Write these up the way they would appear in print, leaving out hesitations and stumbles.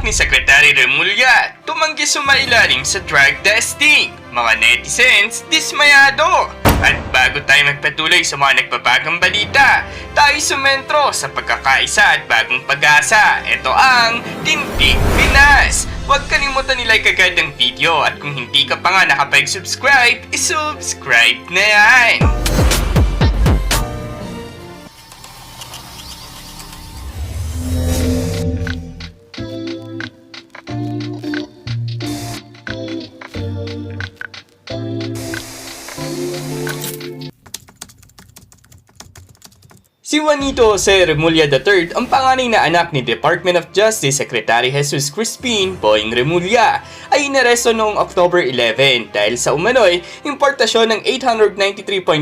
anak ni Secretary Remùllà tumanggi sumailalim sa drug testing. Mga netizens, dismayado! At bago tayo magpatuloy sa mga nagbabagang balita, tayo sumentro sa pagkakaisa at bagong pag-asa. Ito ang Tindig Pinas! Huwag kalimutan nilike agad ang video at kung hindi ka pa nga nakapag-subscribe, isubscribe na yan! Si Juanito Jose Remùllà III, ang panganay na anak ni Department of Justice Secretary Chiéf Crïspin Remùllà, ay inaresto noong October 11 dahil sa umano'y importasyon ng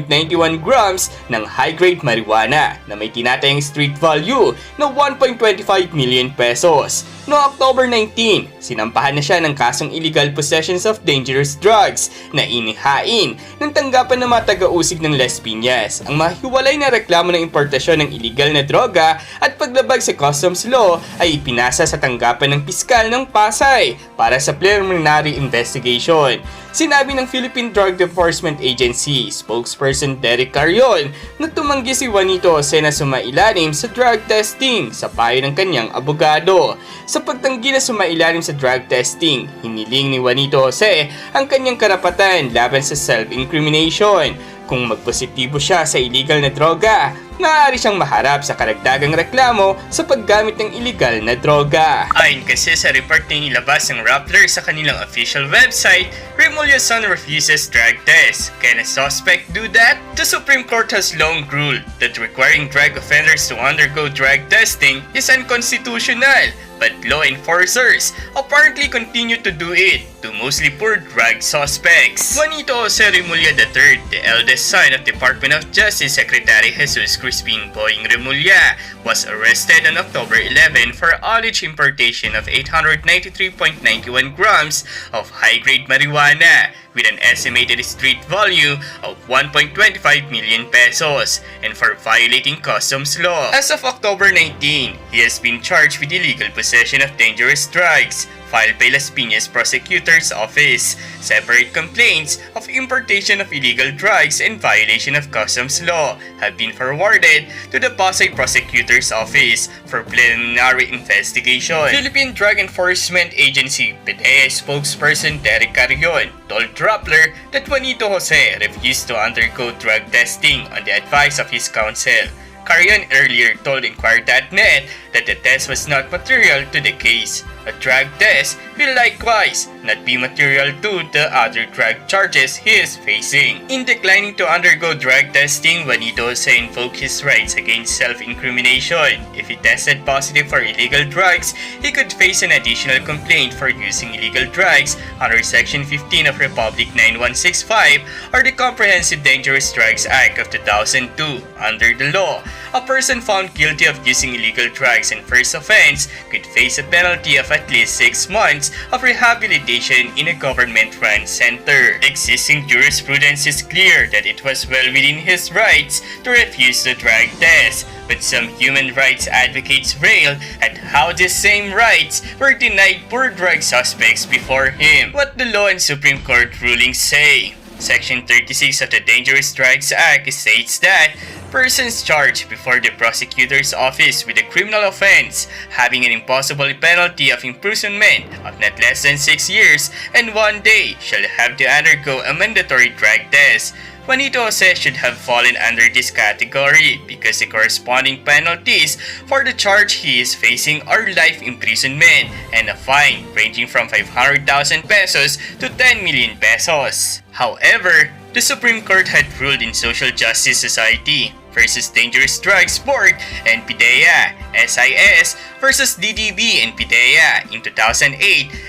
893.91 grams ng high-grade marijuana na may tinatayang street value na 1.25 million pesos. Noong October 19, sinampahan na siya ng kasong illegal possessions of dangerous drugs na inihain ng tanggapan ng mga taga-usig ng Las Piñas. Ang mahiwalay na reklamo ng importasyon ng illegal na droga at paglabag sa customs law ay ipinasa sa tanggapan ng piskal ng Pasay para sa preliminary investigation. Sinabi ng Philippine Drug Enforcement Agency spokesperson Derek Carrion na tumanggi si Juanito Jose na sumailalim sa drug testing sa payo ng kanyang abogado. Sa pagtanggi na sumailalim sa drug testing, hiniling ni Juanito Jose ang kanyang karapatan laban sa self-incrimination. Kung magpositibo siya sa illegal na droga, maaari siyang maharap sa karagdagang reklamo sa paggamit ng illegal na droga. Ayon kasi sa report na inilabas ng Rappler sa kanilang official website, Remullà's son refuses drug test. Can a suspect do that? The Supreme Court has long ruled that requiring drug offenders to undergo drug testing is unconstitutional, but law enforcers apparently continue to do it to mostly poor drug suspects. Juanito Jose Remùllà III, the eldest son of Department of Justice Secretary Chiéf Crïspin Remùllà, was arrested on October 11 for alleged importation of 893.91 grams of high-grade marijuana with an estimated street value of 1.25 million pesos and for violating customs law. As of October 19, he has been charged with illegal possession of dangerous drugs filed by Las Piñas Prosecutor's Office. Separate complaints of importation of illegal drugs and violation of customs law have been forwarded to the Pasay Prosecutor's Office for preliminary investigation. Philippine Drug Enforcement Agency Pwede spokesperson Derek Carrion told Rappler that Juanito Jose refused to undergo drug testing on the advice of his counsel. Carrion earlier told Inquirer.net that the test was not material to the case. A drug test will likewise not be material to the other drug charges he is facing. In declining to undergo drug testing, Juanito Jose invoked his rights against self-incrimination. If he tested positive for illegal drugs, he could face an additional complaint for using illegal drugs under Section 15 of Republic 9165 or the Comprehensive Dangerous Drugs Act of 2002. Under the law, a person found guilty of using illegal drugs in first offense could face a penalty of at least 6 months of rehabilitation in a government-run center. Existing jurisprudence is clear that it was well within his rights to refuse the drug test, but some human rights advocates rail at how these same rights were denied poor drug suspects before him. What the law and Supreme Court rulings say. Section 36 of the Dangerous Drugs Act states that persons charged before the prosecutor's office with a criminal offense having an impossible penalty of imprisonment of not less than 6 years and 1 day shall have to undergo a mandatory drug test. Juanito Jose should have fallen under this category because the corresponding penalties for the charge he is facing are life imprisonment and a fine ranging from 500,000 pesos to 10 million pesos. However, the Supreme Court had ruled in Social Justice Society versus Dangerous Drugs Board and PDEA, SIS versus DDB and PDEA in 2008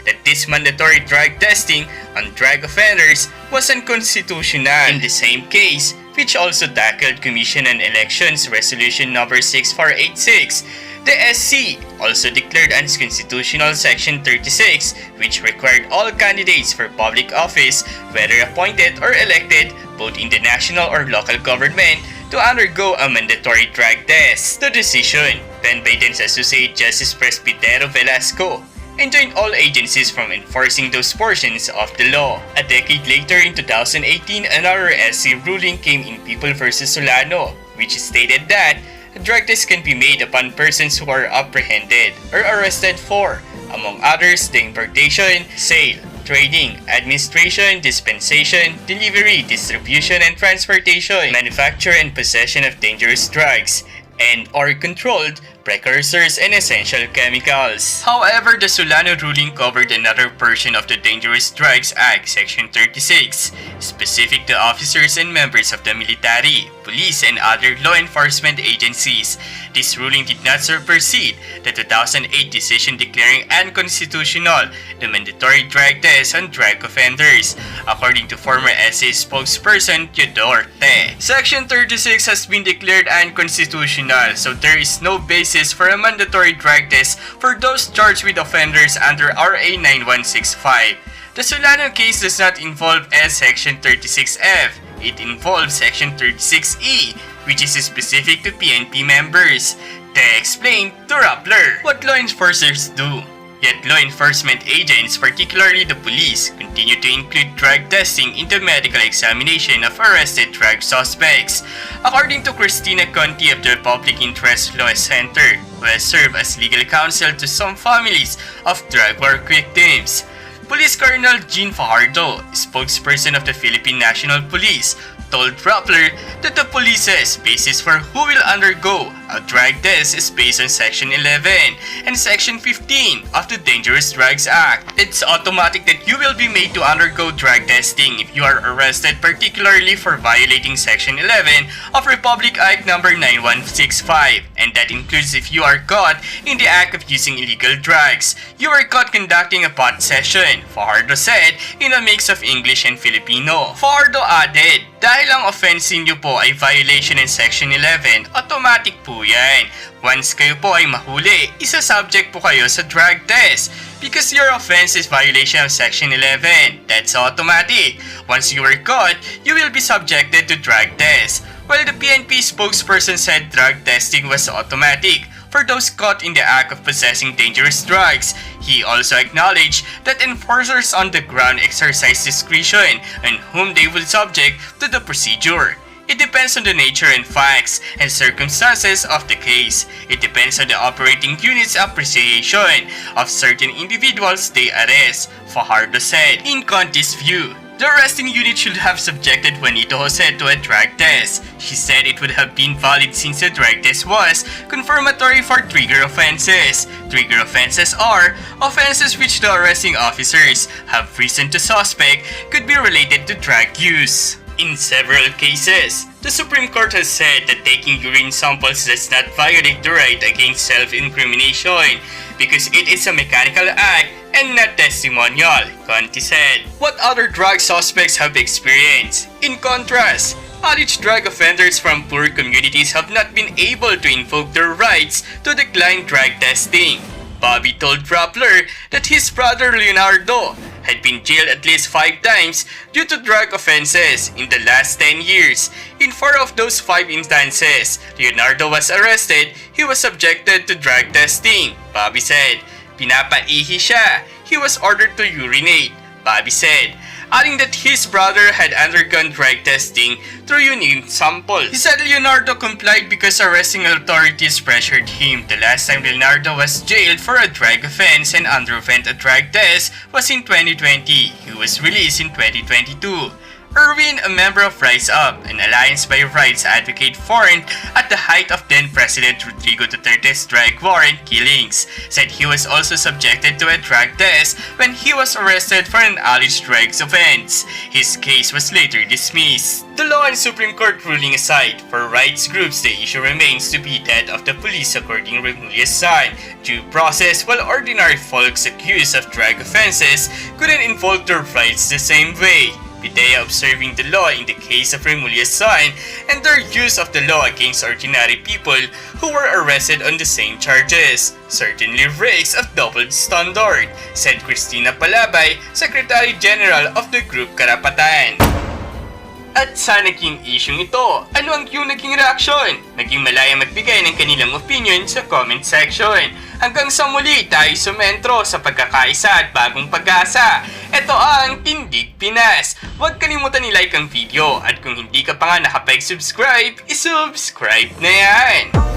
that this mandatory drug testing on drug offenders was unconstitutional. In the same case, which also tackled Commission on Elections Resolution number 6486, the SC also declared unconstitutional Section 36, which required all candidates for public office, whether appointed or elected, both in the national or local government, to undergo a mandatory drug test. The decision, penned by Associate Justice Presbitero Velasco enjoined all agencies from enforcing those portions of the law. A decade later, in 2018, another SC ruling came in People v. Solano, which stated that a drug test can be made upon persons who are apprehended or arrested for, among others, the importation, sale, trading, administration, dispensation, delivery, distribution, and transportation, manufacture and possession of dangerous drugs, and or controlled precursors and essential chemicals. However, the Solano ruling covered another portion of the Dangerous Drugs Act, Section 36, specific to officers and members of the military, police, and other law enforcement agencies. This ruling did not supersede the 2008 decision declaring unconstitutional the mandatory drug test on drug offenders, according to former SA spokesperson Theodore Te. Section 36 has been declared unconstitutional, so there is no basis for a mandatory drug test for those charged with offenders under RA 9165. The Solano case does not involve Section 36F. It involves Section 36E, which is specific to PNP members. They explained to Rappler what law enforcers do. Yet law enforcement agents, particularly the police, continue to include drug testing in the medical examination of arrested drug suspects. According to Christina Conti of the Public Interest Law Center, who has served as legal counsel to some families of drug war victims, Police Colonel Jean Fajardo, spokesperson of the Philippine National Police, told Rappler that the police's basis for who will undergo a drug test is based on Section 11 and Section 15 of the Dangerous Drugs Act. It's automatic that you will be made to undergo drug testing if you are arrested, particularly for violating Section 11 of Republic Act No. 9165, and that includes if you are caught in the act of using illegal drugs. You are caught conducting a pot session, Fajardo said in a mix of English and Filipino. Fajardo added, dahil ang offense niyo po ay violation in Section 11, automatic po yan. Once kayo po ay mahuli, isa-subject po kayo sa drug test. Because your offense is violation of Section 11, that's automatic. Once you are caught, you will be subjected to drug test. While the PNP spokesperson said drug testing was automatic for those caught in the act of possessing dangerous drugs, he also acknowledged that enforcers on the ground exercise discretion on whom they will subject to the procedure. It depends on the nature and facts and circumstances of the case. It depends on the operating unit's appreciation of certain individuals they arrest, Fajardo said. In Conti's view, the arresting unit should have subjected Juanito Jose to a drug test. She said it would have been valid since the drug test was confirmatory for trigger offenses. Trigger offenses are offenses which the arresting officers have reason to suspect could be related to drug use. In several cases, the Supreme Court has said that taking urine samples does not violate the right against self-incrimination because it is a mechanical act and not testimonial, Conti said. What other drug suspects have experienced? In contrast, alleged drug offenders from poor communities have not been able to invoke their rights to decline drug testing. Bobby told Rappler that his brother Leonardo had been jailed at least 5 times due to drug offenses in the last 10 years. In 4 of those 5 instances, Leonardo was arrested. He was subjected to drug testing, Bobby said. Pinapaihi siya. He was ordered to urinate, Bobby said, adding that his brother had undergone drug testing through urine sample. He said Leonardo complied because arresting authorities pressured him. The last time Leonardo was jailed for a drug offense and underwent a drug test was in 2020. He was released in 2022. Erwin, a member of Rise Up, an Alliance by Rights advocate foreign at the height of then-President Rodrigo Duterte's drug war and killings, said he was also subjected to a drug test when he was arrested for an alleged drugs offense. His case was later dismissed. The law and Supreme Court ruling aside, for rights groups the issue remains to be that of the police according Remulla's son. Due process, while ordinary folks accused of drug offenses couldn't invoke their rights the same way. Pwede observing the law in the case of Remulla's son and their use of the law against ordinary people who were arrested on the same charges certainly reeks of double standard, said Cristina Palabay, Secretary General of the Group Karapatan. At sa naging isyung ito, ano ang iyong naging reaksyon? Naging malaya magbigay ng kanilang opinion sa comment section. Hanggang sa muli tayo sumentro sa pagkakaisa at bagong pag-asa. Ito ang Tindig Pinas. Huwag kalimutan i-like ang video at kung hindi ka pa nga nakapag-subscribe, isubscribe na yan!